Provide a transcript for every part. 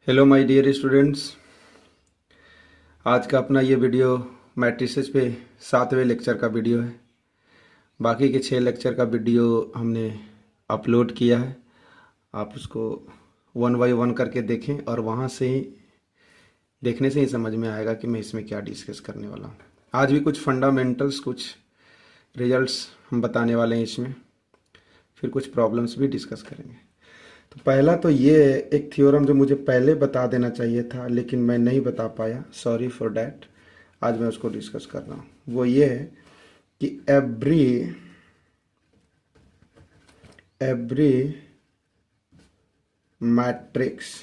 Hello my dear students. आज का अपना ये वीडियो मैट्रिसेस पे 7वें लेक्चर का वीडियो है। बाकी के 6 लेक्चर का वीडियो हमने अपलोड किया है। आप उसको 1 बाय 1 करके देखें और वहाँ से ही देखने से ही समझ में आएगा कि मैं इसमें क्या डिस्कस करने वाला हूँ। आज भी कुछ फंडामेंटल्स, कुछ रिजल्ट्स हम बताने वाले हैं इसमें, फिर कुछ प्रॉब्लम्स भी डिस्कस करेंगे। तो पहला तो ये एक थ्योरम जो मुझे पहले बता देना चाहिए था लेकिन मैं नहीं बता पाया, सॉरी फॉर डैट। आज मैं उसको डिस्कस कर रहा हूँ। वो ये है कि एवरी मैट्रिक्स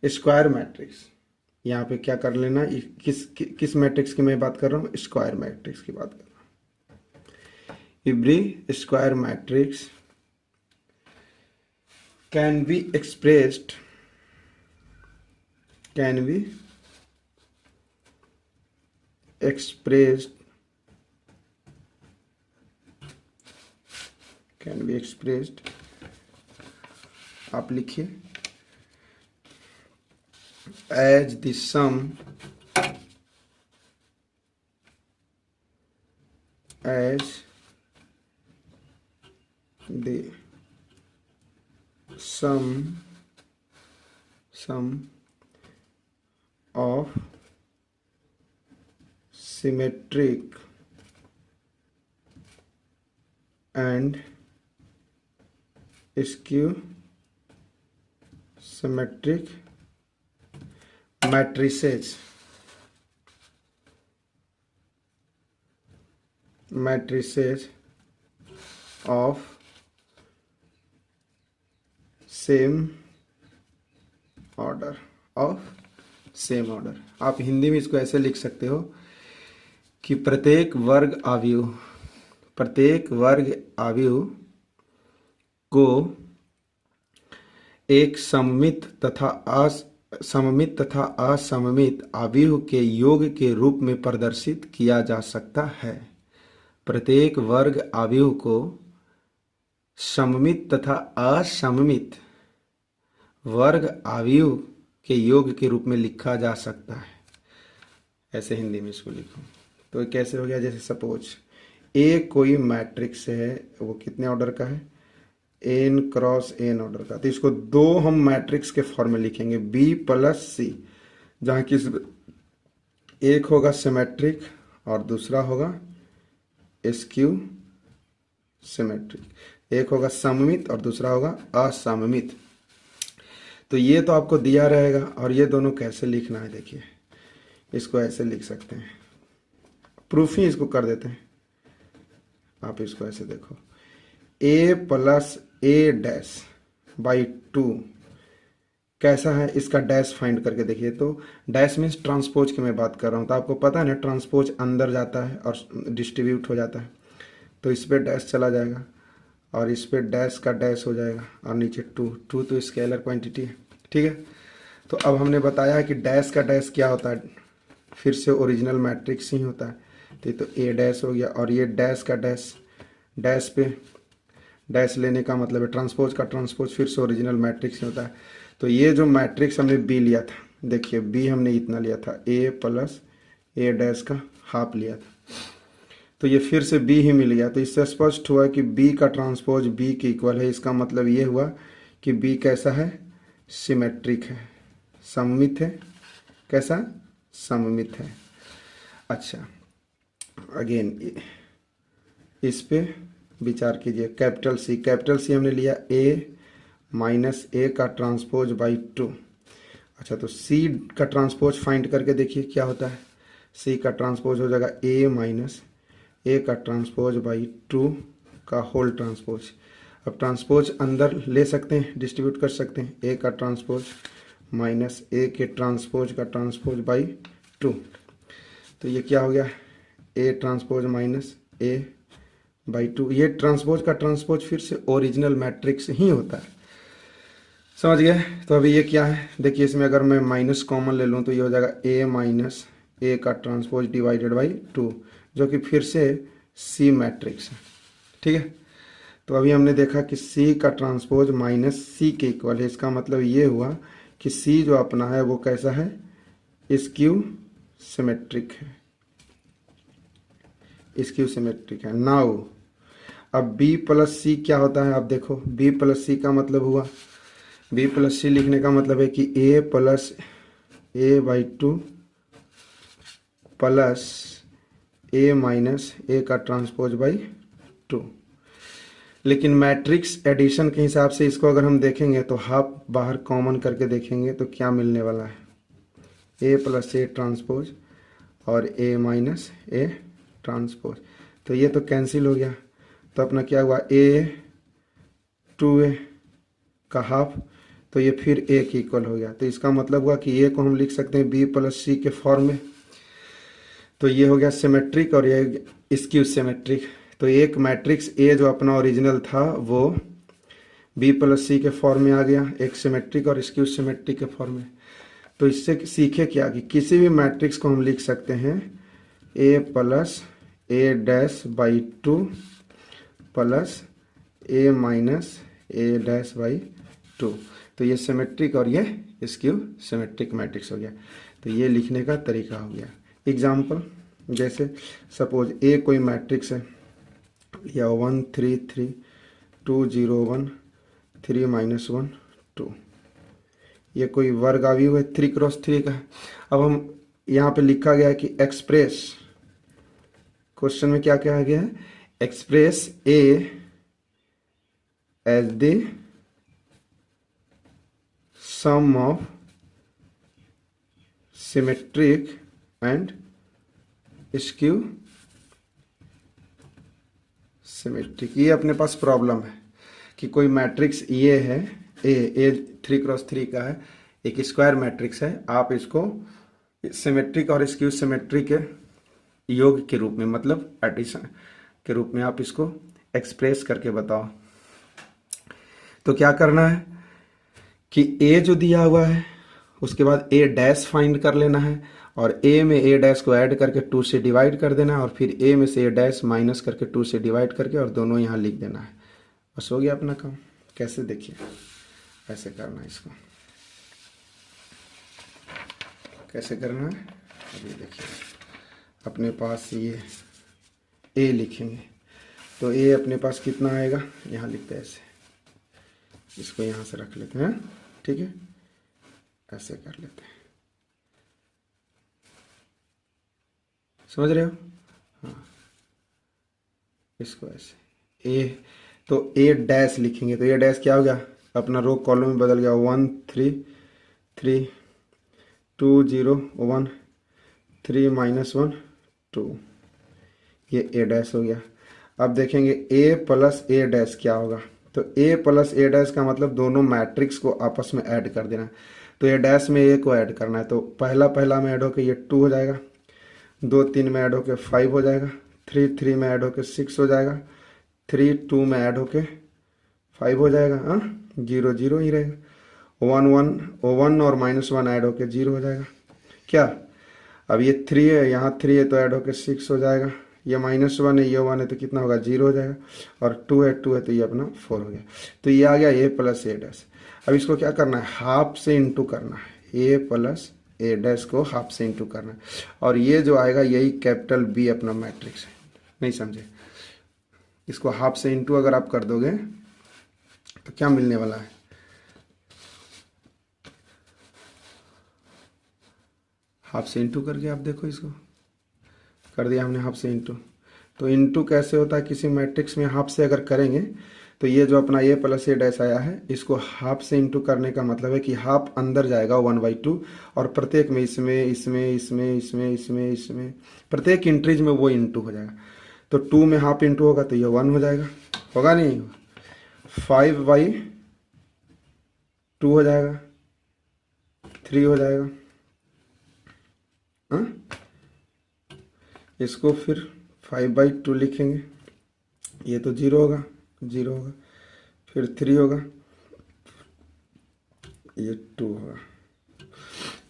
स्क्वायर मैट्रिक्स, यहाँ पे क्या कर लेना, किस मैट्रिक्स की मैं बात कर रहा हूँ? स्क्वायर मैट्रिक्स की बात कर रहा हूँ। Every square matrix can be expressed आप लिखिए as the sum of symmetric and skew symmetric matrices of same order आप हिंदी में इसको ऐसे लिख सकते हो कि प्रत्येक वर्ग आव्यूह को एक सममित तथा असममित आव्यूह के योग के रूप में प्रदर्शित किया जा सकता है। प्रत्येक वर्ग आव्यूह को सममित तथा असममित वर्ग आव्यूह के योग के रूप में लिखा जा सकता है। ऐसे हिंदी में इसको लिखो तो ये कैसे हो गया? जैसे सपोज ए कोई मैट्रिक्स है, वो कितने ऑर्डर का है? n क्रॉस n ऑर्डर का। तो इसको दो हम मैट्रिक्स के फॉर्म में लिखेंगे, b प्लस c, जहाँ की एक होगा सिमेट्रिक और दूसरा होगा स्क्यू सिमेट्रिक। एक होगा सममित और दूसरा होगा असममित। तो ये तो आपको दिया रहेगा। और ये दोनों कैसे लिखना है, देखिए इसको ऐसे लिख सकते हैं, प्रूफ ही इसको कर देते हैं। आप इसको ऐसे देखो, a plus A dash by 2 कैसा है? इसका डैश फाइंड करके देखिए। तो डैश मीन्स ट्रांसपोज की मैं बात कर रहा हूँ। तो आपको पता है ना, ट्रांसपोज अंदर जाता है और डिस्ट्रीब्यूट हो जाता है। तो इस पर डैश चला जाएगा और इस पर डैश का डैश हो जाएगा और नीचे 2 तो स्केलर क्वांटिटी है, ठीक है। तो अब हमने बताया है कि डैश का डैश क्या होता है, फिर से ओरिजिनल मैट्रिक्स ही होता है। तो ए डैश हो गया और ये डैश का डैश पे डैश लेने का मतलब है ट्रांसपोज का ट्रांसपोज फिर से ओरिजिनल मैट्रिक्स ही होता है। तो ये जो मैट्रिक्स हमने बी लिया था, देखिए बी हमने इतना लिया था, ए प्लस ए डैश का हाफ लिया था, तो ये फिर से बी ही मिल गया। तो इससे स्पष्ट हुआ कि बी का ट्रांसपोज बी के इक्वल है। इसका मतलब ये हुआ कि बी कैसा है? सिमेट्रिक है, सममित है। कैसा? सममित है। अच्छा, अगेन इस पे विचार कीजिए। कैपिटल सी हमने लिया ए माइनस ए का ट्रांसपोज बाई 2। अच्छा, तो सी का ट्रांसपोज फाइंड करके देखिए क्या होता है। सी का ट्रांसपोज हो जाएगा ए माइनस ए का ट्रांसपोज बाई 2 का होल ट्रांसपोज। अब ट्रांसपोज अंदर ले सकते हैं, डिस्ट्रीब्यूट कर सकते हैं। ए का ट्रांसपोज माइनस ए के ट्रांसपोज का ट्रांसपोज बाई 2। तो ये क्या हो गया? A transpose minus A by 2। ये ट्रांसपोज का ट्रांसपोज फिर से ओरिजिनल मैट्रिक्स ही होता है, समझ गए? तो अभी ये क्या है, देखिए इसमें अगर मैं माइनस कॉमन ले लूँ तो ये हो जाएगा ए माइनस ए का ट्रांसपोज डिवाइडेड बाई 2, जो कि फिर से सी मैट्रिक्स है, ठीक है। तो अभी हमने देखा कि सी का ट्रांसपोज माइनस सी के इक्वल है। इसका मतलब ये हुआ कि सी जो अपना है वो कैसा है, स्क्यू सिमेट्रिक है, स्क्यू सिमेट्रिक है। नाउ अब b प्लस सी क्या होता है, आप देखो b प्लस सी का मतलब हुआ, b प्लस सी लिखने का मतलब है कि a plus A by two plus A minus A का ट्रांसपोज बाई टू। लेकिन मैट्रिक्स एडिशन के हिसाब से इसको अगर हम देखेंगे तो हाफ बाहर कॉमन करके देखेंगे तो क्या मिलने वाला है, ए प्लस ए ट्रांसपोज और ए माइनस ए ट्रांसपोज। तो ये तो कैंसिल हो गया, तो अपना क्या हुआ, ए टू ए का हाफ, तो ये फिर ए के इक्वल हो गया। तो इसका मतलब हुआ कि ए को हम लिख सकते हैं बी प्लस सी के फॉर्म में। तो ये हो गया सिमेट्रिक और ये स्क्यू सिमेट्रिक। तो एक मैट्रिक्स ए जो अपना ओरिजिनल था वो बी प्लस सी के फॉर्म में आ गया, एक सिमेट्रिक और स्क्यू सिमेट्रिक के फॉर्म में। तो इससे सीखे क्या कि किसी भी मैट्रिक्स को हम लिख सकते हैं A plus A dash by two plus A minus A dash by two. तो ये सिमेट्रिक और ये स्क्यू सिमेट्रिक मैट्रिक्स हो गया। तो ये लिखने का तरीका हो गया। एग्जाम्पल, जैसे सपोज ए कोई मैट्रिक्स है या 1 3 3 2 0 1 3 माइनस 1 2, ये कोई वर्ग अवयव है 3 क्रॉस 3 का है। अब हम यहाँ पे लिखा गया है कि एक्सप्रेस, क्वेश्चन में क्या कहा गया है, express A as the sum of symmetric and skew symmetric. ये अपने पास प्रॉब्लम है कि कोई मैट्रिक्स ये है ए 3 क्रॉस 3 का है, एक स्क्वायर मैट्रिक्स है, आप इसको सिमेट्रिक और स्क्यू सिमेट्रिक के योग के रूप में, मतलब एडिशन के रूप में आप इसको एक्सप्रेस करके बताओ। तो क्या करना है कि ए जो दिया हुआ है उसके बाद ए डैश फाइंड कर लेना है और ए में ए डैश को ऐड करके 2 से डिवाइड कर देना है और फिर ए में से ए डैश माइनस करके 2 से डिवाइड करके और दोनों यहाँ लिख देना है। बस हो गया अपना काम। कैसे, देखिए ऐसे करना है इसको, कैसे करना है अभी देखिए। अपने पास ये ए लिखेंगे तो ए अपने पास कितना आएगा, यहाँ लिखते हैं ऐसे, इसको यहाँ से रख लेते हैं, ठीक है, ऐसे कर लेते हैं, समझ रहे हो, हाँ इसको ऐसे ए, तो ए डैश लिखेंगे तो ए डैश क्या हो गया, अपना रो कॉलम में बदल गया, 1 3 3 2 0 1 3 माइनस 1 2, ये ए डैश हो गया। अब देखेंगे ए प्लस ए डैश क्या होगा, तो ए प्लस ए डैश का मतलब दोनों मैट्रिक्स को आपस में ऐड कर देना। तो ए डैश में ए को ऐड करना है, तो पहला में ऐड होकर ये 2 हो जाएगा, 2 3 में ऐड होकर 5 हो जाएगा, 3 3 में ऐड होकर 6 हो जाएगा, 3 2 में ऐड होकर 5 हो जाएगा, हाँ 0 0 ही रहेगा, 1 और -1 ऐड होकर 0 हो जाएगा। क्या, अब ये 3 है, यहाँ 3 है तो ऐड होकर 6 हो जाएगा, ये -1 है, ये 1 है तो कितना होगा 0 हो जाएगा, और 2 है तो ये अपना 4 हो गया। तो ये आ गया ए प्लस ए डैश। अब इसको क्या करना है, हाफ से इंटू करना है, ए प्लस ए डैश को हाफ से इंटू करना है, और ये जो आएगा यही कैपिटल बी अपना मैट्रिक्स है। नहीं समझे, इसको हाफ से इंटू अगर आप कर दोगे तो क्या मिलने वाला है, हाफ से इंटू करके आप देखो, इसको कर दिया हमने हाफ से इंटू। तो इंटू कैसे होता है, किसी मैट्रिक्स में हाफ से अगर करेंगे तो ये जो अपना ए प्लस ए डैश आया है इसको हाफ से इंटू करने का मतलब है कि हाफ अंदर जाएगा 1/2 और प्रत्येक में इसमें प्रत्येक इंट्रीज में वो इंटू हो जाएगा। तो 2 में हाफ इंटू होगा तो ये 1 हो जाएगा, होगा नहीं, 5/2 हो जाएगा, 3 हो जाएगा, हाँ इसको फिर 5/2 लिखेंगे, ये तो 0 होगा, 0 होगा, फिर 3 होगा, ये 2 होगा,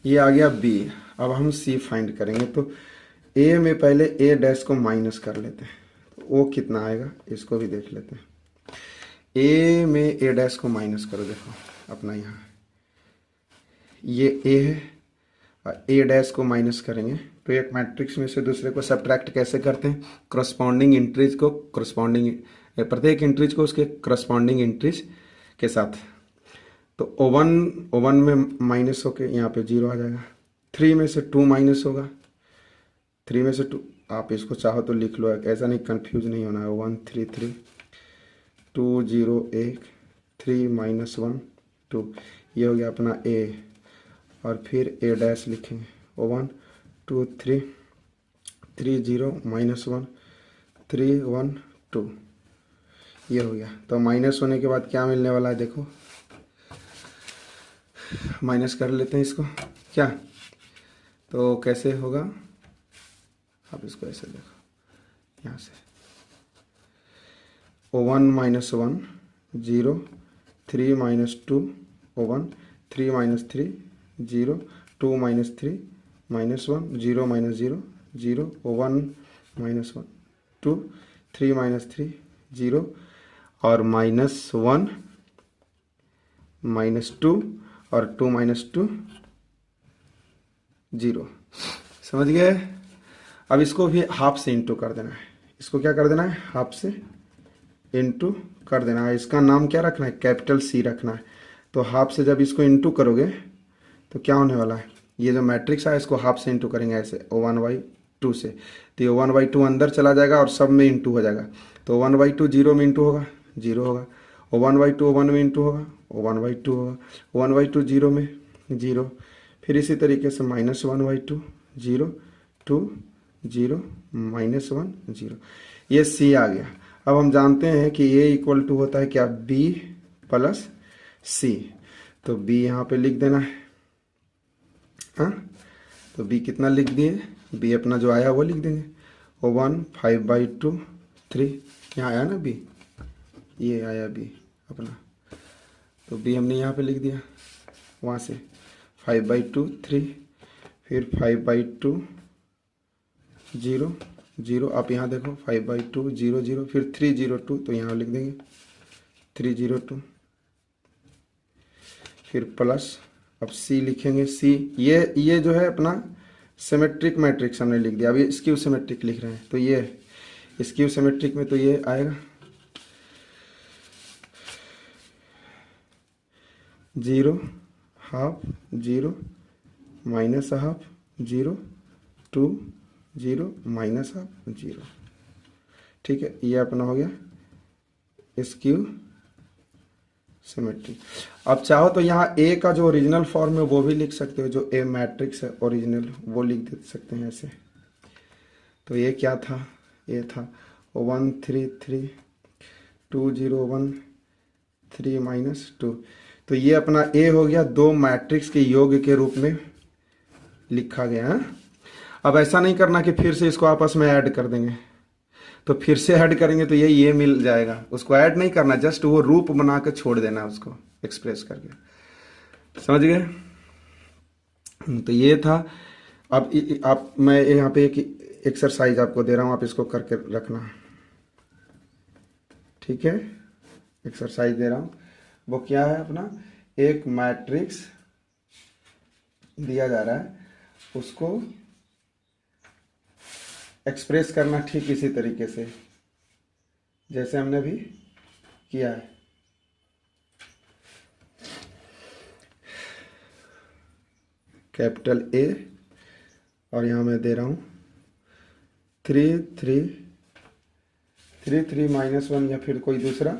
ये आ गया बी। अब हम सी फाइंड करेंगे, तो ए में पहले ए डैश को माइनस कर लेते हैं, तो वो कितना आएगा इसको भी देख लेते हैं। ए में ए डैश को माइनस करो, देखो अपना यहाँ ये ए है और ए डैश को माइनस करेंगे तो एक मैट्रिक्स में से दूसरे को सब्ट्रैक्ट कैसे करते हैं, करस्पॉन्डिंग एंट्रीज को प्रत्येक एंट्रीज को उसके करस्पॉन्डिंग एंट्रीज के साथ। तो O1 में माइनस होके यहाँ पे 0 आ जाएगा। 3 में से 2 माइनस होगा, 3 में से 2, आप इसको चाहो तो लिख लो, ऐसा नहीं कंफ्यूज नहीं होना है। 1 3 3 2 0 1 3 माइनस 1 2, ये हो गया अपना ए। और फिर ए डैश लिखेंगे 1 2 3 3 0 माइनस 1 3 1 2, ये हो गया। तो माइनस होने के बाद क्या मिलने वाला है, देखो माइनस कर लेते हैं इसको, क्या तो कैसे होगा, आप इसको ऐसे देखो यहाँ से O1 minus 1 0 3 minus 2 O1 3 minus 3 0 2 minus 3 minus 1 0 minus 0 0 O1 minus 1 2 3 minus 3 0 और माइनस 1 माइनस 2 और 2 माइनस 2 0, समझ गए। अब इसको भी हाफ से इंटू कर देना है, इसको क्या कर देना है, हाफ से इंटू कर देना है। इसका नाम क्या रखना है, कैपिटल सी रखना है। तो हाफ से जब इसको इंटू करोगे तो क्या होने वाला है, ये जो मैट्रिक्स है इसको हाफ से इंटू करेंगे ऐसे O1/2 से, तो ये 1/2 अंदर चला जाएगा और सब में इंटू हो जाएगा। तो 1/2 0 में इंटू होगा 0 होगा, 1/2 1 में इंटू होगा 1/2 होगा, 1/2 0 में 0, फिर इसी तरीके से माइनस 1/2 0 2 0 माइनस 1 0, ये सी आ गया। अब हम जानते हैं कि ए इक्वल टू होता है क्या, बी प्लस सी। तो बी यहाँ पे लिख देना है, हाँ तो बी कितना लिख दिए, बी अपना जो आया वो लिख देंगे O1 5/2 3, यहाँ आया ना बी, ये आया बी अपना, तो बी हमने यहाँ पे लिख दिया। वहाँ से 5/2 3, फिर 5/2 0 0, आप यहाँ देखो 5/2 0 0, फिर 3 0 2, तो यहाँ लिख देंगे 3 0 2, फिर प्लस, अब सी लिखेंगे सी, ये जो है अपना सिमेट्रिक मैट्रिक्स हमने लिख दिया। अभी स्क्यू सिमेट्रिक लिख रहे हैं, तो ये स्क्यू सिमेट्रिक में तो ये आएगा 0 half 0 minus half 0 2 0 minus half 0, ठीक है। ये अपना हो गया स्क्यू सिमेट्रिक। अब चाहो तो यहाँ ए का जो ओरिजिनल फॉर्म है वो भी लिख सकते हो, जो ए मैट्रिक्स है ओरिजिनल वो लिख दे सकते हैं ऐसे। तो ये क्या था, ये था 1 3 3 2 0 1 3 माइनस 2, तो ये अपना ए हो गया, दो मैट्रिक्स के योग के रूप में लिखा गया है। अब ऐसा नहीं करना कि फिर से इसको आपस में ऐड कर देंगे, तो फिर से ऐड करेंगे तो ये मिल जाएगा, उसको ऐड नहीं करना, जस्ट वो रूप बना के छोड़ देना उसको एक्सप्रेस करके, समझ गए। तो ये था। अब आप मैं यहाँ पे एक एक्सरसाइज आपको दे रहा हूँ, आप इसको करके रखना, ठीक है। एक्सरसाइज दे रहा हूँ, वो क्या है अपना, एक मैट्रिक्स दिया जा रहा है, उसको एक्सप्रेस करना ठीक इसी तरीके से जैसे हमने अभी किया है। कैपिटल ए और यहाँ मैं दे रहा हूँ 3 3 3 3 माइनस 1 या फिर कोई दूसरा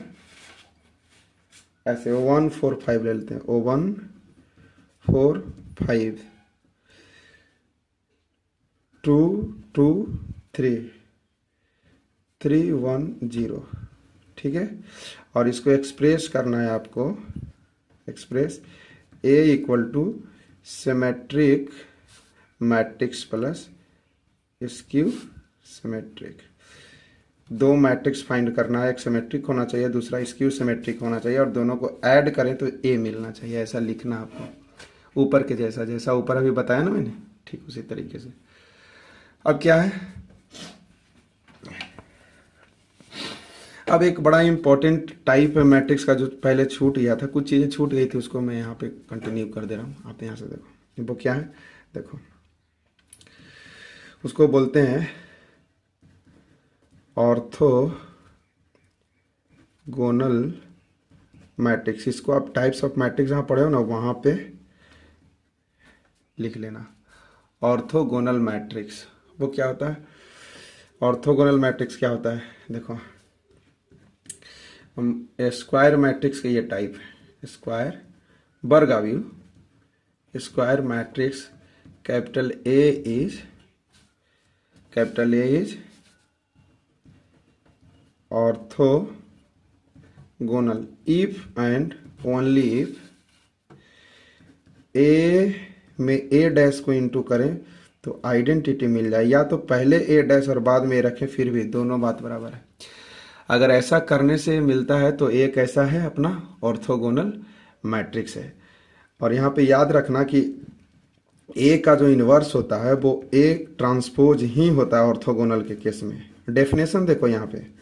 ऐसे 1 4 5 ले लेते हैं, 1 4 5 2 2 3 3 1 0, ठीक है। और इसको एक्सप्रेस करना है आपको, express A equal to symmetric matrix plus skew symmetric. दो मैट्रिक्स फाइंड करना है, एक सिमेट्रिक होना चाहिए, दूसरा स्क्यू सिमेट्रिक होना चाहिए, और दोनों को ऐड करें तो ए मिलना चाहिए। ऐसा लिखना आपको ऊपर के जैसा, जैसा ऊपर अभी बताया ना मैंने, ठीक उसी तरीके से। अब क्या है, अब एक बड़ा इंपॉर्टेंट टाइप है मैट्रिक्स का जो पहले छूट गया था, कुछ चीज़ें छूट गई थी, उसको मैं यहाँ पे कंटिन्यू कर दे रहा हूँ। आप यहाँ से देखो वो क्या है, देखो उसको बोलते हैं ऑर्थोगोनल मैट्रिक्स। इसको आप टाइप्स ऑफ मैट्रिक्स जहाँ पढ़े हो ना वहाँ पे लिख लेना, ऑर्थोगोनल मैट्रिक्स। वो क्या होता है, ऑर्थोगोनल मैट्रिक्स क्या होता है, देखो हम स्क्वायर मैट्रिक्स का ये टाइप है, स्क्वायर बर्गाव्यू square matrix, capital A is orthogonal if and only if A में ए डैश को इंटू करें तो आइडेंटिटी मिल जाए, या तो पहले ए डैश और बाद में रखें फिर भी दोनों बात बराबर है। अगर ऐसा करने से मिलता है तो ए कैसा है, अपना ऑर्थोगोनल मैट्रिक्स है। और यहाँ पे याद रखना कि ए का जो इन्वर्स होता है वो ए ट्रांसपोज ही होता है ऑर्थोगोनल के केस में। डेफिनेशन देखो यहाँ पे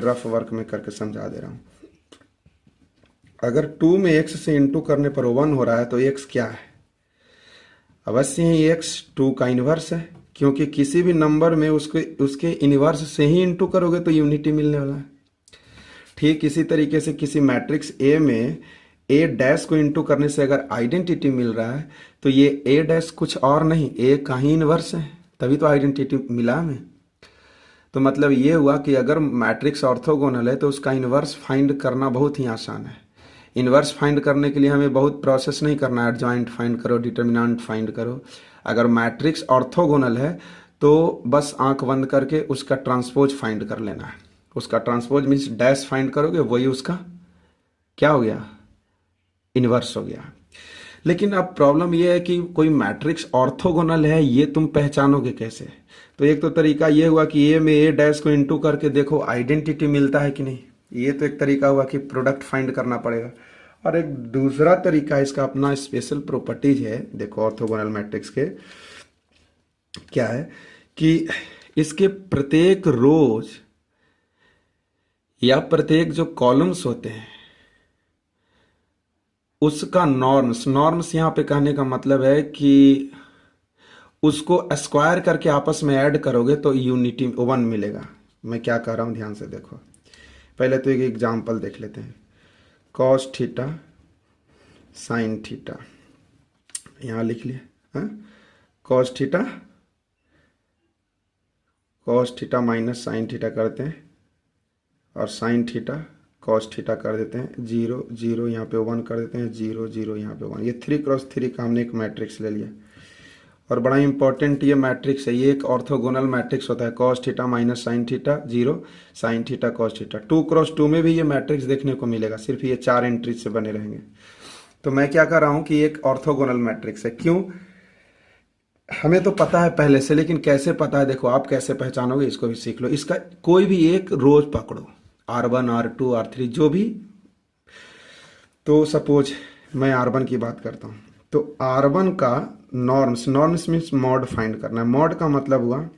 रफ वर्क में करके समझा दे रहा हूँ। अगर 2 में x से इंटू करने पर 1 हो रहा है तो x क्या है, अवश्य ही x 2 का इन्वर्स है, क्योंकि किसी भी नंबर में उसके इन्वर्स से ही इंटू करोगे तो यूनिटी मिलने वाला है। ठीक इसी तरीके से किसी मैट्रिक्स A में A डैश को इंटू करने से अगर आइडेंटिटी मिल रहा है तो ये A डैश कुछ और नहीं A का ही इन्वर्स है, तभी तो आइडेंटिटी मिला हमें। तो मतलब ये हुआ कि अगर मैट्रिक्स ऑर्थोगोनल है तो उसका इन्वर्स फाइंड करना बहुत ही आसान है। इन्वर्स फाइंड करने के लिए हमें बहुत प्रोसेस नहीं करना है, एडजॉइंट फाइंड करो, डिटर्मिनेंट फाइंड करो। अगर मैट्रिक्स ऑर्थोगोनल है तो बस आंख बंद करके उसका ट्रांसपोज फाइंड कर लेना है। उसका ट्रांसपोज मीन्स डैश फाइंड करोगे, वही उसका क्या हो गया, इन्वर्स हो गया। लेकिन अब प्रॉब्लम यह है कि कोई मैट्रिक्स ऑर्थोगोनल है ये तुम पहचानोगे कैसे। तो एक तो तरीका ये हुआ कि ए में ए डैश को इंटू करके देखो आइडेंटिटी मिलता है कि नहीं, ये तो एक तरीका हुआ कि प्रोडक्ट फाइंड करना पड़ेगा। और एक दूसरा तरीका, इसका अपना स्पेशल प्रॉपर्टीज है, देखो ऑर्थोगोनल मैट्रिक्स के क्या है कि इसके प्रत्येक रोज या प्रत्येक जो कॉलम्स होते हैं उसका नॉर्म्स यहाँ पे कहने का मतलब है कि उसको स्क्वायर करके आपस में ऐड करोगे तो यूनिटी 1 मिलेगा। मैं क्या कह रहा हूँ ध्यान से देखो। पहले तो एक एग्जांपल देख लेते हैं, कॉस थीटा साइन थीटा, यहाँ लिख लिया, cos theta minus sine theta करते हैं और साइन थीटा कॉस थीटा कर देते हैं, 0 0 यहाँ पे 1 कर देते हैं, 0 0 यहाँ पे 1। ये 3x3 का हमने एक मैट्रिक्स ले लिया। और बड़ा इंपॉर्टेंट ये मैट्रिक्स है, ये एक ऑर्थोगोनल मैट्रिक्स होता है, cos theta minus sine theta 0 sign theta cos theta. 2x2 में भी ये मैट्रिक्स देखने को मिलेगा, सिर्फ ये 4 एंट्रीज से बने रहेंगे। तो मैं क्या कर रहा हूँ कि एक ऑर्थोगोनल मैट्रिक्स है। क्यों, हमें तो पता है पहले से, लेकिन कैसे पता है देखो, आप कैसे पहचानोगे इसको भी सीख लो। इसका कोई भी एक रोज पकड़ो, R1 R2 R3 जो भी, तो सपोज मैं R1 की बात करता हूँ तो R1 का नॉर्म्स मीन्स मॉड फाइंड करना है। मॉड का मतलब हुआ,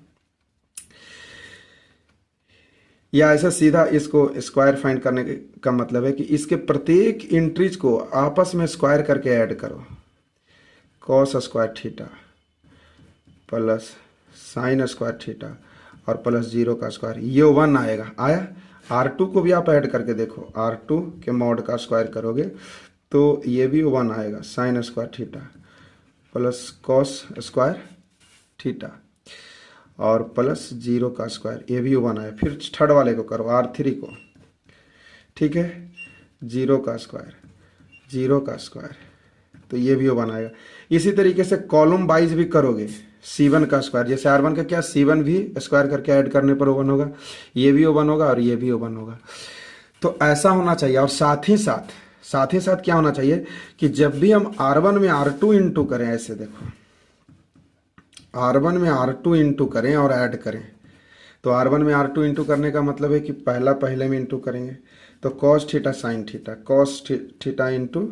या ऐसा सीधा इसको स्क्वायर फाइंड करने का मतलब है कि इसके प्रत्येक एंट्रीज को आपस में स्क्वायर करके ऐड करो, cos square theta plus sine square theta और प्लस 0 का स्क्वायर, ये 1 आएगा। आया, R2 को भी आप ऐड करके देखो, R2 के मॉड का स्क्वायर करोगे तो ये भी 1 आएगा, sign square theta plus cos square theta और प्लस 0 का स्क्वायर, ये भी 1 आएगा। फिर थर्ड वाले को करो, R3 को, ठीक है, 0 का स्क्वायर तो ये भी 1 आएगा। इसी तरीके से कॉलम वाइज भी करोगे, C1 का स्क्वायर, जैसे R1 का क्या, C1 भी स्क्वायर करके ऐड करने पर 1 होगा, ये भी 1 होगा और ये भी 1 होगा। तो ऐसा होना चाहिए। और साथ ही साथ क्या होना चाहिए कि जब भी हम R1 में R2 इंटू करें, ऐसे देखो, R1 में R2 इंटू करें और ऐड करें, तो R1 में R2 इंटू करने का मतलब है कि पहले में इंटू करेंगे, तो cos theta sine theta, cos theta into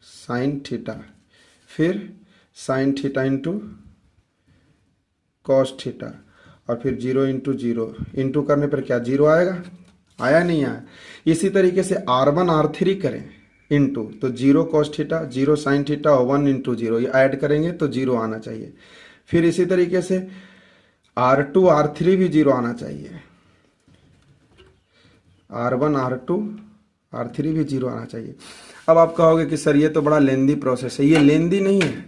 sine theta, फिर sine theta into cos theta और फिर 0 इंटू 0 इंटू करने पर क्या 0 आएगा आया नहीं आया। इसी तरीके से R1 R3 करें इनटू, तो 0 cos थीटा 0 sin थीटा और 1 इंटू 0, ये ऐड करेंगे तो 0 आना चाहिए। फिर इसी तरीके से R2 R3 भी 0 आना चाहिए, R1 R2 R3 भी 0 आना चाहिए। अब आप कहोगे कि सर ये तो बड़ा लेंदी प्रोसेस है। ये लेंदी नहीं है,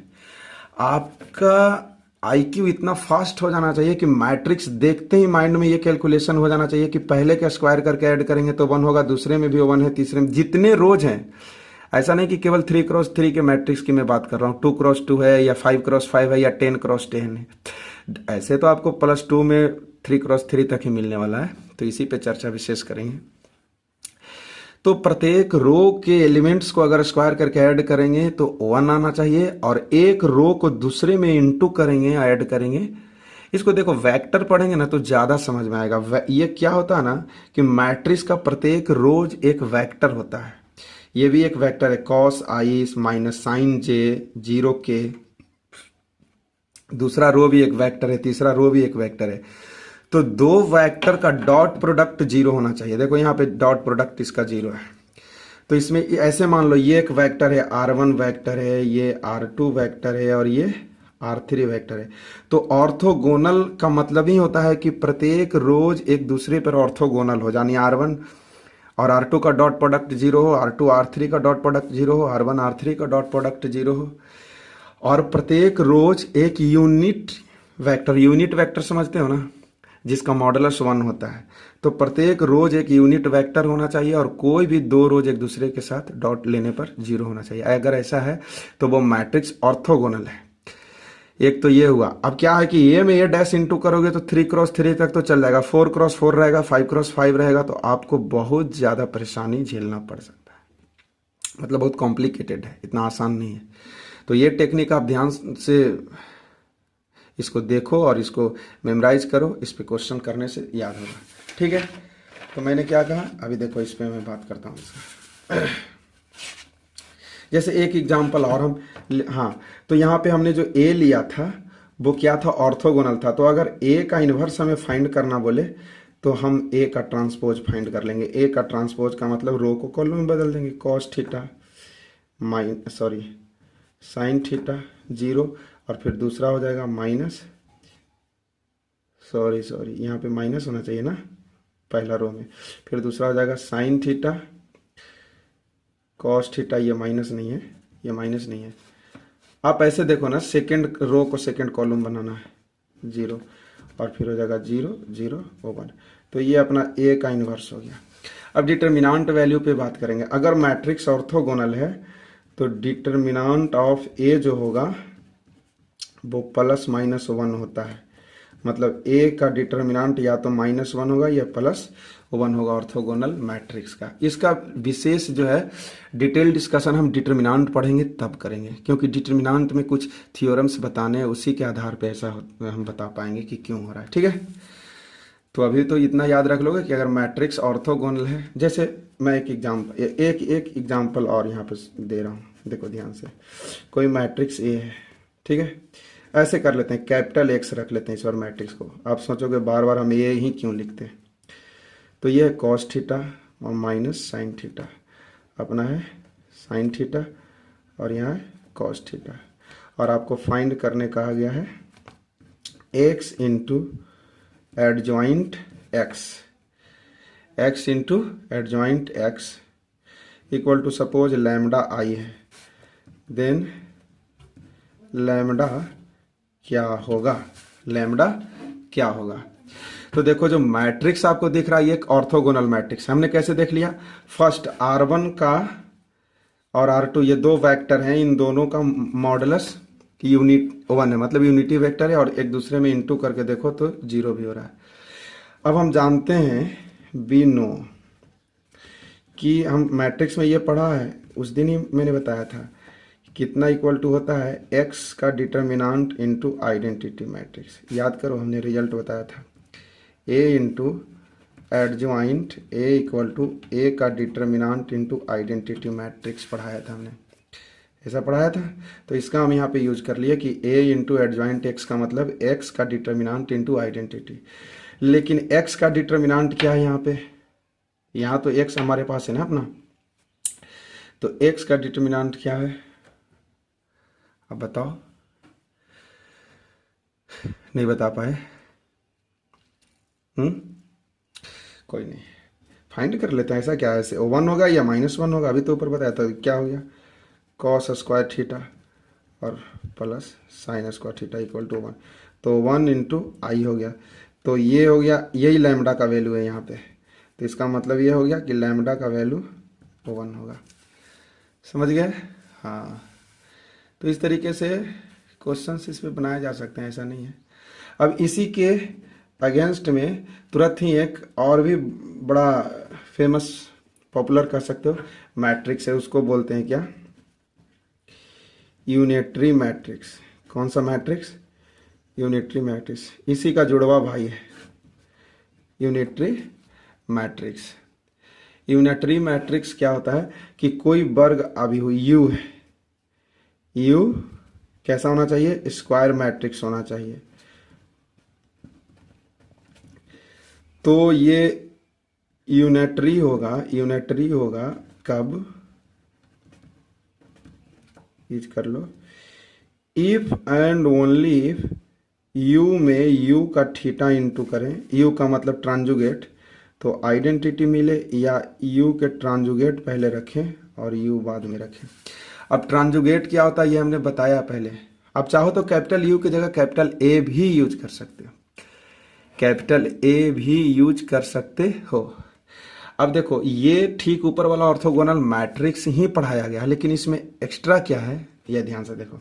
आपका IQ इतना फास्ट हो जाना चाहिए कि मैट्रिक्स देखते ही माइंड में ये कैलकुलेशन हो जाना चाहिए कि पहले का स्क्वायर करके ऐड करेंगे तो 1 होगा, दूसरे में भी 1 है, तीसरे में, जितने रोज हैं। ऐसा नहीं कि केवल 3x3 के मैट्रिक्स की मैं बात कर रहा हूँ, 2x2 है या 5x5 है या 10x10 है। ऐसे तो आपको +2 में 3x3 तक ही मिलने वाला है, तो इसी पे चर्चा विशेष करेंगे। तो प्रत्येक रो के एलिमेंट्स को अगर स्क्वायर करके ऐड करेंगे तो 1 आना चाहिए, और एक रो को दूसरे में इंटू करेंगे, ऐड करेंगे। इसको देखो वेक्टर पढ़ेंगे ना तो ज्यादा समझ में आएगा। ये क्या होता है ना कि मैट्रिक्स का प्रत्येक रोज एक वेक्टर होता है। ये भी एक वेक्टर है, cos i minus sine j 0k। दूसरा रो भी एक वेक्टर है, तीसरा रो भी एक वेक्टर है। तो दो वेक्टर का डॉट प्रोडक्ट 0 होना चाहिए। देखो यहाँ पे डॉट प्रोडक्ट इसका 0 है, तो इसमें ऐसे मान लो ये एक वेक्टर है, R1 वेक्टर है, ये R2 वेक्टर है और ये R3 वेक्टर है। तो ऑर्थोगोनल का मतलब ही होता है कि प्रत्येक रोज एक दूसरे पर ऑर्थोगोनल हो, यानी R1 और R2 का डॉट प्रोडक्ट 0 हो, R2 R3 का डॉट प्रोडक्ट 0 हो, R1 R3 का डॉट प्रोडक्ट 0 हो। और प्रत्येक रोज एक यूनिट वेक्टर समझते हो ना, जिसका मॉडुलस 1 होता है। तो प्रत्येक रोज एक यूनिट वेक्टर होना चाहिए और कोई भी दो रोज एक दूसरे के साथ डॉट लेने पर 0 होना चाहिए। अगर ऐसा है तो वो मैट्रिक्स ऑर्थोगोनल है। एक तो ये हुआ। अब क्या है कि ये में ये डैश इंटू करोगे तो 3x3 तक तो चल जाएगा, 4x4 रहेगा, 5x5 रहेगा, तो आपको बहुत ज्यादा परेशानी झेलना पड़ सकता है। मतलब बहुत कॉम्प्लिकेटेड है, इतना आसान नहीं है। तो ये टेक्निक आप ध्यान से इसको देखो और इसको मेमोराइज करो, इस पे क्वेश्चन करने से याद होगा। ठीक है, तो मैंने क्या कहा, अभी देखो इस पे मैं बात करता हूँ इसका। जैसे एक एग्जांपल और हम, हाँ, तो यहाँ पे हमने जो ए लिया था वो क्या था, ऑर्थोगोनल था। तो अगर ए का इन्वर्स हमें फाइंड करना बोले तो हम ए का ट्रांसपोज फाइंड कर लेंगे। ए का ट्रांसपोज का मतलब रो को कॉलम में बदल देंगे, cos थीटा साइन थीटा 0, और फिर दूसरा हो जाएगा माइनस, यहाँ पे माइनस होना चाहिए ना पहला रो में। फिर दूसरा हो जाएगा साइन थीटा कॉस थीटा, ये माइनस नहीं है, ये माइनस नहीं है। आप ऐसे देखो ना, सेकंड रो को सेकंड कॉलम बनाना है 0, और फिर हो जाएगा 0 0 1। तो ये अपना ए का इन्वर्स हो गया। अब डिटर्मिनांट वैल्यू पे बात करेंगे। अगर मैट्रिक्स ऑर्थोगोनल है तो डिटर्मिनांट ऑफ ए जो होगा वो +-1 होता है। मतलब ए का डिटर्मिनांट या तो -1 होगा या +1 होगा ऑर्थोगोनल मैट्रिक्स का। इसका विशेष जो है डिटेल डिस्कशन हम डिटर्मिनांट पढ़ेंगे तब करेंगे, क्योंकि डिटर्मिनांट में कुछ थ्योरम्स बताने हैं, उसी के आधार पे ऐसा हम बता पाएंगे कि क्यों हो रहा है। ठीक है, तो अभी तो इतना याद रख लोगे कि अगर मैट्रिक्स ऑर्थोगोनल है, जैसे मैं एक एग्जाम्पल और यहाँ पे दे रहा हूँ, देखो ध्यान से। कोई मैट्रिक्स ए है, ठीक है, ऐसे कर लेते हैं, कैपिटल X रख लेते हैं इस बार मैट्रिक्स को। आप सोचोगे बार बार हम ये ही क्यों लिखते हैं। तो ये है cos थीटा और माइनस साइन थीटा, अपना है साइन थीटा और यहाँ है cos थीटा। और आपको फाइंड करने कहा गया है x into adjoint x into adjoint x equal to suppose lambda i है, देन लैम्डा क्या होगा, तो देखो जो मैट्रिक्स आपको दिख रहा है ये एक ऑर्थोगोनल मैट्रिक्स। हमने कैसे देख लिया, फर्स्ट R1 का और R2 ये दो वेक्टर हैं, इन दोनों का मॉडुलस यूनिट 1 है, मतलब यूनिटी वेक्टर है, और एक दूसरे में इंटू करके देखो तो 0 भी हो रहा है। अब हम जानते हैं वी नो कि हम मैट्रिक्स में ये पढ़ा है, उस दिन ही मैंने बताया था कितना इक्वल टू होता है x का डिटर्मिनांट इंटू आइडेंटिटी मैट्रिक्स। याद करो, हमने रिजल्ट बताया था a into adjoint a equal to a का डिटर्मिनांट इंटू आइडेंटिटी मैट्रिक्स पढ़ाया था हमने, ऐसा पढ़ाया था। तो इसका हम यहाँ पे यूज कर लिए कि a इंटू एडजॉइंट x का मतलब x का डिटर्मिनांट इंटू आइडेंटिटी। लेकिन x का डिटर्मिनांट क्या है यहाँ पे, यहाँ तो x हमारे पास है ना अपना, तो x का डिटर्मिनेंट क्या है, अब बताओ, नहीं बता पाए? कोई नहीं, फाइंड कर लेते हैं। ऐसा क्या है, ऐसे 1 होगा या -1 होगा, अभी तो ऊपर बताया था क्या हो गया, cos स्क्वायर थीटा और plus sine square theta equal to 1, तो 1 इंटू आई हो गया। तो ये हो गया, यही लैम्डा का वैल्यू है यहाँ पे, तो इसका मतलब ये हो गया कि लैम्डा का वैल्यू 1 होगा। समझ गए? हाँ, तो इस तरीके से क्वेश्चंस इस पे बनाए जा सकते हैं, ऐसा नहीं है। अब इसी के अगेंस्ट में तुरंत ही एक और भी बड़ा फेमस पॉपुलर कर सकते हो मैट्रिक्स है, उसको बोलते हैं क्या, यूनिटरी मैट्रिक्स। कौन सा मैट्रिक्स? Unitary matrix. इसी का जुड़वा भाई है यूनिटरी मैट्रिक्स। यूनिटरी मैट्रिक्स क्या होता है कि कोई वर्ग अभिव्यक्ति यू है, यू कैसा होना चाहिए, स्क्वायर मैट्रिक्स होना चाहिए। तो ये यूनिटरी होगा कब, यूज कर लो, if and only if U में यू का थीटा इंटू करें, यू का मतलब ट्रांजुगेट, तो आइडेंटिटी मिले, या यू के ट्रांजुगेट पहले रखें और यू बाद में रखें। अब ट्रांजुगेट क्या होता है ये हमने बताया पहले। अब चाहो तो कैपिटल यू की जगह कैपिटल ए भी यूज कर सकते हो, कैपिटल ए भी यूज कर सकते हो। अब देखो ये ठीक ऊपर वाला ऑर्थोगोनल मैट्रिक्स ही पढ़ाया गया, लेकिन इसमें एक्स्ट्रा क्या है ये ध्यान से देखो।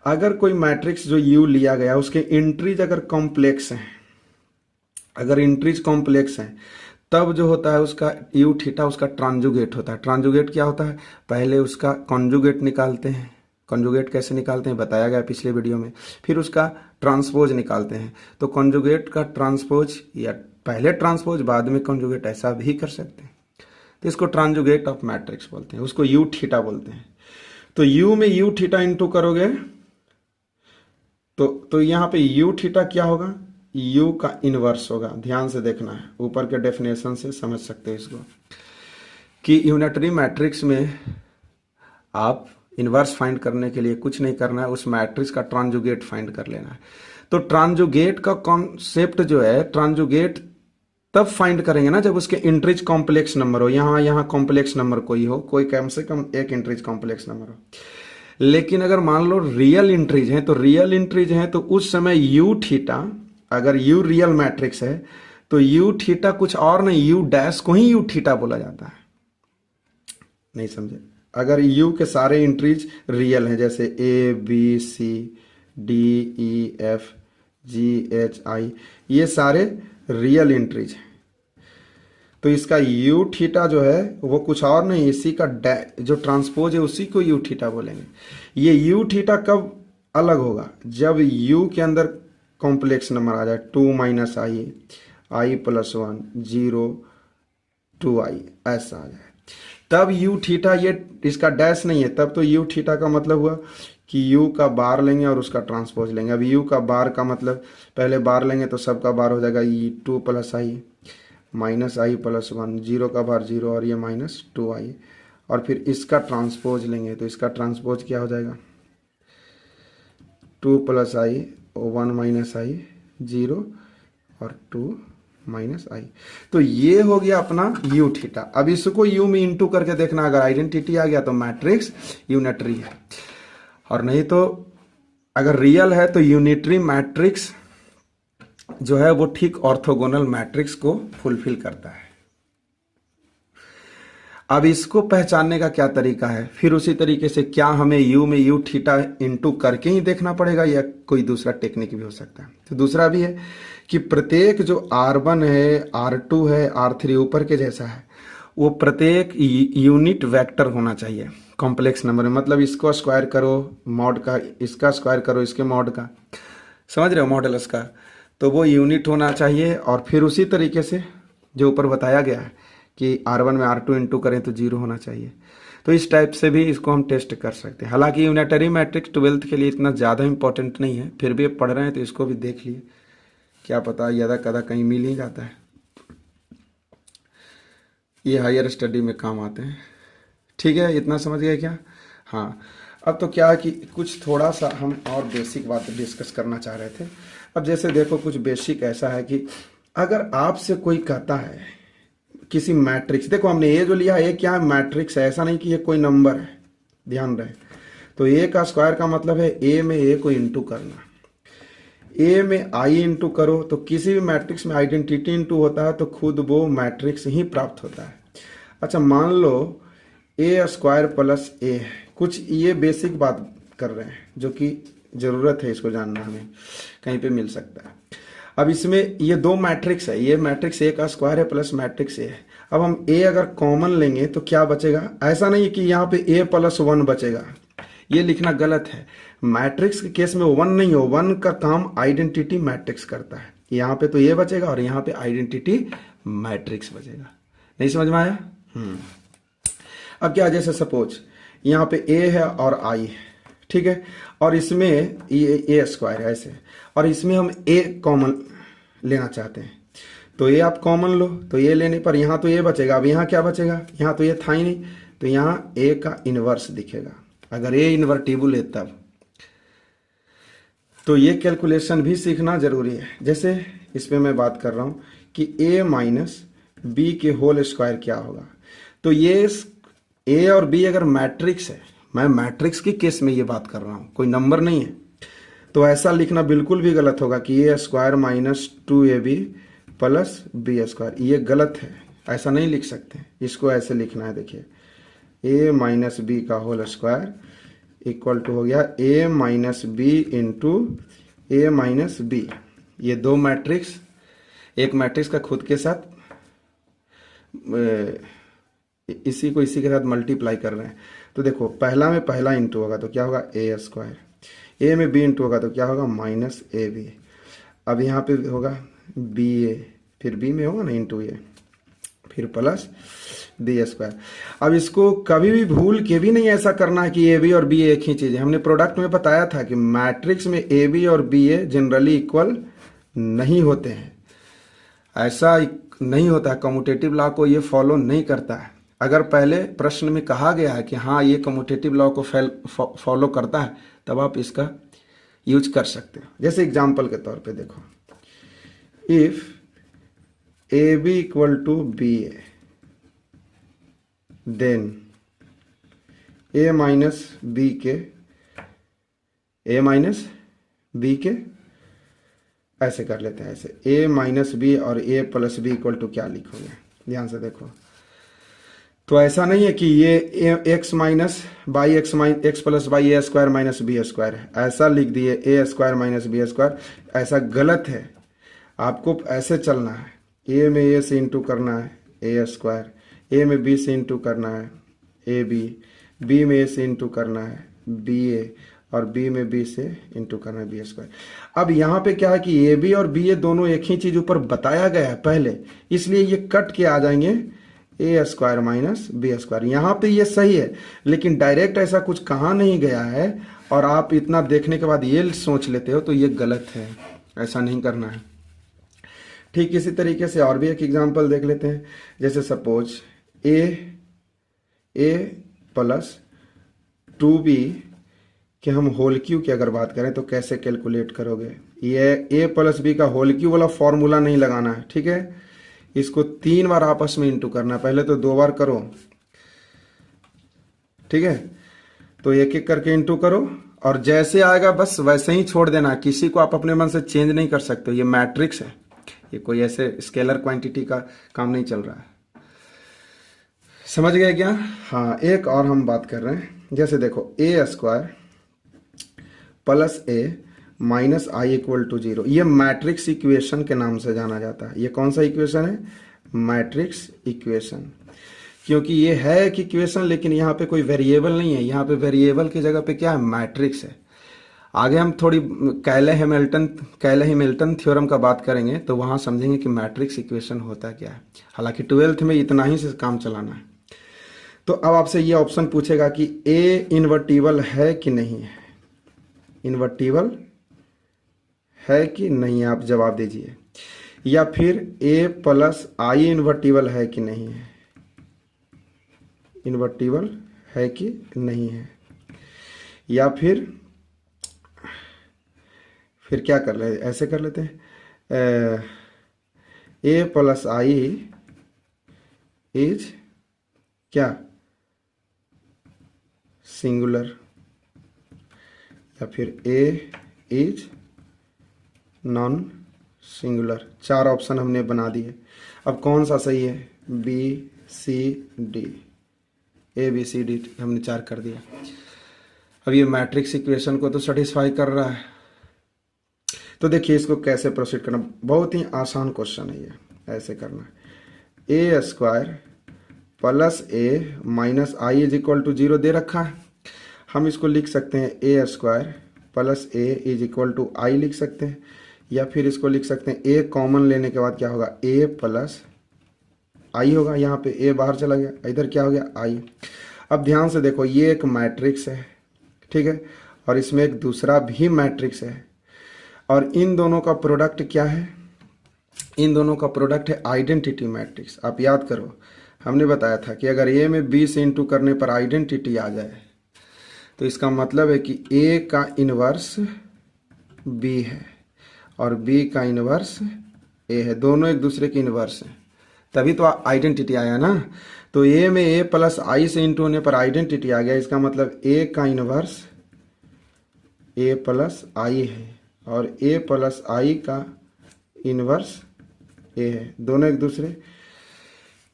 अगर कोई मैट्रिक्स जो यू लिया गया उसके इंट्रीज अगर कॉम्प्लेक्स हैं, अगर इंट्रीज कॉम्प्लेक्स हैं, तब जो होता है उसका यू थीटा उसका ट्रांजुगेट होता है। ट्रांजुगेट क्या होता है, पहले उसका कॉन्जुगेट निकालते हैं। कॉन्जुगेट कैसे निकालते हैं बताया गया पिछले वीडियो में। फिर उसका ट्रांसपोज निकालते हैं। तो कॉन्जुगेट का ट्रांसपोज या पहले ट्रांसपोज बाद में कॉन्जुगेट, ऐसा भी कर सकते हैं। तो इसको ट्रांजुगेट ऑफ मैट्रिक्स बोलते हैं, उसको यू थीटा बोलते हैं। तो यू में यू थीटा इंटू करोगे तो यहाँ पे यू थीटा क्या होगा, यू का इनवर्स होगा। ध्यान से देखना है, ऊपर के डेफिनेशन से समझ सकते हैं इसको, कि यूनिटरी मैट्रिक्स में आप इनवर्स फाइंड करने के लिए कुछ नहीं करना है, उस मैट्रिक्स का ट्रांजुगेट फाइंड कर लेना है। तो ट्रांजुगेट का कॉन्सेप्ट जो है, ट्रांजुगेट तब फाइंड करेंगे ना जब उसके इंट्रीज कॉम्प्लेक्स नंबर हो। यहाँ कॉम्प्लेक्स नंबर कोई हो, कोई कम से कम एक इंट्रीज कॉम्प्लेक्स नंबर हो। लेकिन अगर मान लो रियल इंट्रीज हैं, तो रियल इंट्रीज हैं तो उस समय यू थीटा, अगर यू रियल मैट्रिक्स है तो यू थीटा कुछ और नहीं, यू डैश को ही यू थीटा बोला जाता है। नहीं समझे? अगर यू के सारे इंट्रीज रियल हैं, जैसे A B C D E F G H I, ये सारे रियल इंट्रीज हैं, तो इसका यू थीटा जो है वो कुछ और नहीं, इसी का जो ट्रांसपोज है उसी को यू थीटा बोलेंगे। ये यू थीटा कब अलग होगा, जब यू के अंदर कॉम्प्लेक्स नंबर आ जाए, 2 माइनस आई, आई प्लस 1, 0, 2i ऐसा आ जाए, तब यू थीटा, ये इसका डैश नहीं है, तब तो यू थीटा का मतलब हुआ कि यू का बार लेंगे और उसका ट्रांसपोज लेंगे। अब यू का बार का मतलब पहले बार लेंगे तो सबका बार हो जाएगा 2 प्लस आई माइनस आई प्लस 1, 0 का बार 0 और ये माइनस 2i, और फिर इसका ट्रांसपोज लेंगे तो इसका ट्रांसपोज क्या हो जाएगा, 2 प्लस आई 1 माइनस आई 0 और 2 माइनस आई। तो ये हो गया अपना यू थीटा। अब इसको यू में इंटू करके देखना, अगर आइडेंटिटी आ गया तो मैट्रिक्स यूनिटरी है, और नहीं तो अगर रियल है तो यूनिटरी मैट्रिक्स जो है वो ठीक ऑर्थोगोनल मैट्रिक्स को फुलफिल करता है। अब इसको पहचानने का क्या तरीका है, फिर उसी तरीके से क्या हमें यू में यू थीटा इंटू करके ही देखना पड़ेगा या कोई दूसरा टेक्निक भी हो सकता है। तो दूसरा भी है कि प्रत्येक जो R1 है, R2 है, R3 ऊपर के जैसा है, वो प्रत्येक यूनिट वेक्टर होना चाहिए कॉम्प्लेक्स नंबर में। मतलब इसको स्क्वायर करो मॉड का, इसका स्क्वायर करो इसके मॉड का, समझ रहे हो, मॉडुलस का, तो वो यूनिट होना चाहिए। और फिर उसी तरीके से जो ऊपर बताया गया है कि R1 में R2 इंटू करें तो 0 होना चाहिए। तो इस टाइप से भी इसको हम टेस्ट कर सकते हैं। हालांकि यूनिटरी मैट्रिक्स 12th के लिए इतना ज़्यादा इंपॉर्टेंट नहीं है, फिर भी पढ़ रहे हैं तो इसको भी देख लिए, क्या पता यदा कदा कहीं मिल ही जाता है। ये हायर स्टडी में काम आते हैं। ठीक है, इतना समझ गए क्या? हाँ, अब तो क्या है कि कुछ थोड़ा सा हम और बेसिक बात डिस्कस करना चाह रहे थे। अब जैसे देखो, कुछ बेसिक ऐसा है कि अगर आपसे कोई कहता है किसी मैट्रिक्स, देखो हमने ये जो लिया है ये क्या है, मैट्रिक्स है, ऐसा नहीं कि ये कोई नंबर है, ध्यान रहे। तो ए का स्क्वायर का मतलब है ए में ए को इंटू करना। ए में आई इंटू करो तो किसी भी मैट्रिक्स में आइडेंटिटी इंटू होता है तो खुद वो मैट्रिक्स ही प्राप्त होता है। अच्छा, मान लो ए स्क्वायर प्लस ए, कुछ ये बेसिक बात कर रहे हैं जो कि ज़रूरत है इसको जानना, हमें कहीं पे मिल सकता है। अब इसमें ये दो मैट्रिक्स है, ये मैट्रिक्स ए का स्क्वायर है प्लस मैट्रिक्स ए है। अब हम ए अगर कॉमन लेंगे तो क्या बचेगा? ऐसा नहीं है कि यहाँ पे ए प्लस वन बचेगा, ये लिखना गलत है। मैट्रिक्स के केस में वन नहीं हो, वन का काम आइडेंटिटी मैट्रिक्स करता है। यहाँ पे तो ये बचेगा और यहाँ पे आइडेंटिटी मैट्रिक्स बचेगा। नहीं समझ में आया? अब क्या, जैसे सपोज यहाँ पे ए है और आई है, ठीक है, और इसमें ये ए स्क्वायर है ऐसे, और इसमें हम ए कॉमन लेना चाहते हैं तो ये आप कॉमन लो, तो ये लेने पर यहाँ तो ये बचेगा। अब यहाँ क्या बचेगा? यहाँ तो ये था ही नहीं, तो यहाँ ए का इनवर्स दिखेगा। अगर ए इन्वर्टिबल है तब तो ये कैलकुलेशन भी सीखना जरूरी है। जैसे इसमें मैं बात कर रहा हूँ कि a माइनस बी के होल स्क्वायर क्या होगा, तो ये a और b अगर मैट्रिक्स है, मैं मैट्रिक्स की केस में ये बात कर रहा हूँ, कोई नंबर नहीं है, तो ऐसा लिखना बिल्कुल भी गलत होगा कि a square minus 2ab plus B square, ये गलत है, ऐसा नहीं लिख सकते। इसको ऐसे लिखना है, देखिए a माइनस बी का होल स्क्वायर इक्वल टू हो गया a minus B into A minus B. ये दो मैट्रिक्स, एक मैट्रिक्स का खुद के साथ इसी को इसी के साथ मल्टीप्लाई कर रहे हैं। तो देखो पहला में पहला इंटू होगा तो क्या होगा ए स्क्वायर, ए में बी इंटू होगा तो क्या होगा माइनस ए बी। अब यहाँ पे होगा बी ए, फिर बी में होगा ना इंटू ए, फिर प्लस बी स्क्वायर। अब इसको कभी भी भूल के भी नहीं ऐसा करना है कि ए बी और बी एक ही चीज है। हमने प्रोडक्ट में बताया था कि मैट्रिक्स में ए बी और बी ए जनरली इक्वल नहीं होते हैं, ऐसा नहीं होता है। कम्यूटेटिव लॉ को ये फॉलो नहीं करता है। अगर पहले प्रश्न में कहा गया है कि हाँ ये कम्यूटेटिव लॉ को फॉलो करता है तब आप इसका यूज कर सकते हो। जैसे एग्जाम्पल के तौर पे देखो, if A B equal to B A then A minus B के ऐसे कर लेते हैं, ऐसे ए माइनस बी और ए प्लस बी इक्वल टू क्या लिखोगे, ध्यान से देखो। तो ऐसा नहीं है कि ये X minus by X plus by A square minus B square है, ऐसा लिख दिए A square minus B square, ऐसा गलत है। आपको ऐसे चलना है, ए में ए से इंटू करना है ए स्क्वायर, ए में बी से इंटू करना है ए बी, बी में ए से इंटू करना है बी ए, और बी में बी से इंटू करना है बी स्क्वायर। अब यहाँ पे क्या है कि ए बी और बी ए दोनों एक ही चीज ऊपर बताया गया है पहले, इसलिए ये कट के आ जाएंगे ए स्क्वायर माइनस बी स्क्वायर। यहाँ पे ये सही है, लेकिन डायरेक्ट ऐसा कुछ कहा नहीं गया है और आप इतना देखने के बाद ये सोच लेते हो तो ये गलत है, ऐसा नहीं करना है। ठीक इसी तरीके से और भी एक एग्जांपल देख लेते हैं। जैसे सपोज ए प्लस 2b कि हम होल क्यू की अगर बात करें तो कैसे कैलकुलेट करोगे। ये ए प्लस बी का होल क्यू वाला फॉर्मूला नहीं लगाना है, ठीक है। इसको 3 बार आपस में इंटू करना है, पहले तो 2 बार करो, ठीक है। तो एक एक करके इंटू करो और जैसे आएगा बस वैसे ही छोड़ देना, किसी को आप अपने मन से चेंज नहीं कर सकते। ये मैट्रिक्स है, ये कोई ऐसे स्केलर क्वांटिटी का काम नहीं चल रहा है। समझ गए क्या? हाँ, एक और हम बात कर रहे हैं। जैसे देखो A square plus A minus I equal to 0, ये मैट्रिक्स इक्वेशन के नाम से जाना जाता है। ये कौन सा इक्वेशन है? Matrix equation. क्योंकि ये है एक इक्वेशन लेकिन यहाँ पे कोई वेरिएबल नहीं है, यहाँ पे वेरिएबल की जगह पे क्या है? मैट्रिक्स है। आगे हम थोड़ी कैले हैमिल्टन थ्योरम का बात करेंगे तो वहाँ समझेंगे कि मैट्रिक्स इक्वेशन होता क्या है। हालांकि 12th में इतना ही से काम चलाना है। तो अब आपसे ये ऑप्शन पूछेगा कि ए इन्वर्टिबल है कि नहीं है, इन्वर्टिबल है कि नहीं, आप जवाब दीजिए। या फिर ए प्लस आई इन्वर्टिबल है कि नहीं है, इन्वर्टिबल है कि नहीं है। या फिर क्या कर ले, ऐसे कर लेते हैं, ए प्लस आई इज क्या, सिंगुलर, या फिर A is non singular. 4 option हमने बना दिए। अब कौन सा सही है, B C D, A B C D हमने 4 कर दिया। अब ये मैट्रिक्स इक्वेशन को तो सेटिस्फाई कर रहा है। तो देखिए इसको कैसे प्रोसीड करना, बहुत ही आसान क्वेश्चन है ये। ऐसे करना है, A square plus A minus I is equal to 0 दे रखा है। हम इसको लिख सकते हैं A square plus A is equal to I लिख सकते हैं, या फिर इसको लिख सकते हैं ए कॉमन लेने के बाद क्या होगा, ए प्लस आई होगा। यहाँ पे ए बाहर चला गया, इधर क्या हो गया, आई। अब ध्यान से देखो, ये एक मैट्रिक्स है, ठीक है, और इसमें एक दूसरा भी मैट्रिक्स है, और इन दोनों का प्रोडक्ट क्या है, इन दोनों का प्रोडक्ट है आइडेंटिटी मैट्रिक्स। आप याद करो, हमने बताया था कि अगर ए में बी से इंटू करने पर आइडेंटिटी आ जाए तो इसका मतलब है कि ए का इन्वर्स बी है और बी का इन्वर्स ए है, दोनों एक दूसरे के इन्वर्स हैं, तभी तो आइडेंटिटी आया ना। तो ए में ए प्लस आई से इंटू होने पर आइडेंटिटी आ गया, इसका मतलब ए का इन्वर्स ए प्लस आई है और ए प्लस आई का इन्वर्स ए है, दोनों एक दूसरे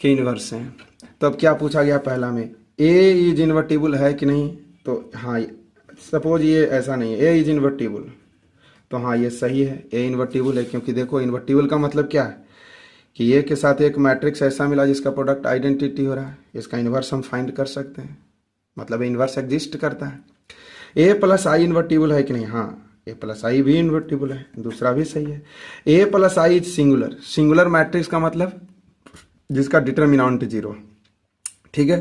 के इन्वर्स हैं। तो अब क्या पूछा गया पहला में, ए इज इन्वर्टिबल है कि नहीं, तो हाँ, सपोज ये ऐसा नहीं है, ए इज इन्वर्टिबल, तो हाँ ये सही है, ए इन्वर्टिबल है, क्योंकि देखो इन्वर्टिबल का मतलब क्या है कि ए के साथ एक मैट्रिक्स ऐसा मिला जिसका प्रोडक्ट आइडेंटिटी हो रहा है, इसका इन्वर्स हम फाइंड कर सकते हैं, मतलब इन्वर्स एग्जिस्ट करता है। ए प्लस आई इन्वर्टिबल है कि नहीं, हाँ ए प्लस आई भी इन्वर्टिबल है, दूसरा भी सही है। A plus I is singular, singular matrix का मतलब जिसका डिटर्मिनेंट 0, ठीक है।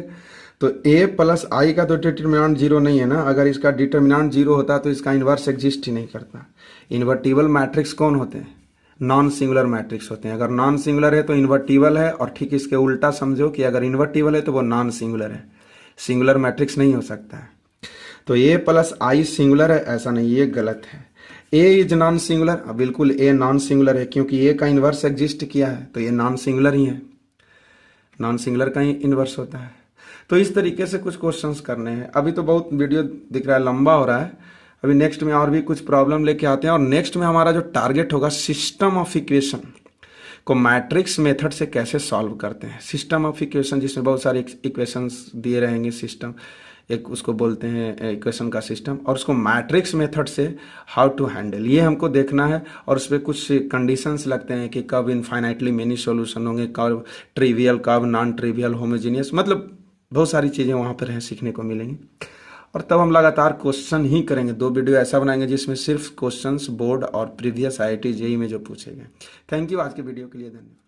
तो ए प्लस आई का तो डिटर्मिनेंट 0 नहीं है ना, अगर इसका डिटर्मिनेंट 0 होता तो इसका इन्वर्स एग्जिस्ट ही नहीं करता। इन्वर्टिबल मैट्रिक्स कौन होते हैं, नॉन सिंगुलर मैट्रिक्स होते हैं। अगर नॉन सिंगुलर है तो इन्वर्टिबल है, और ठीक इसके उल्टा समझो कि अगर इन्वर्टिबल है तो वो नॉन सिंगुलर है, सिंगुलर मैट्रिक्स नहीं हो सकता है। तो ए प्लस आई सिंगुलर है, ऐसा नहीं, ये गलत है। ए इज नॉन सिंगुलर, बिल्कुल ए नॉन सिंगुलर है, क्योंकि ए का इन्वर्स एग्जिस्ट किया है, तो ये नॉन सिंगुलर ही है, नॉन सिंगुलर का ही इन्वर्स होता है। तो इस तरीके से कुछ क्वेश्चंस करने हैं। अभी तो बहुत वीडियो दिख रहा है, लंबा हो रहा है, अभी नेक्स्ट में और भी कुछ प्रॉब्लम लेके आते हैं, और नेक्स्ट में हमारा जो टारगेट होगा सिस्टम ऑफ इक्वेशन को मैट्रिक्स मेथड से कैसे सॉल्व करते हैं। सिस्टम ऑफ इक्वेशन जिसमें बहुत सारे इक्वेशंस दिए रहेंगे, सिस्टम एक उसको बोलते हैं इक्वेशन का सिस्टम, और उसको मैट्रिक्स मेथड से हाउ टू हैंडल, ये हमको देखना है। और उस पर कुछ कंडीशंस लगते हैं कि कब इनफाइनाइटली मेनी सॉल्यूशन होंगे, कब ट्रिवियल, कब नॉन ट्रिवियल, होमोजीनियस, मतलब बहुत सारी चीज़ें वहाँ पर हैं, सीखने को मिलेंगी। और तब हम लगातार क्वेश्चन ही करेंगे, 2 वीडियो ऐसा बनाएंगे जिसमें सिर्फ क्वेश्चंस बोर्ड और प्रीवियस IIT JEE में जो पूछे गए। थैंक यू, आज के वीडियो के लिए धन्यवाद।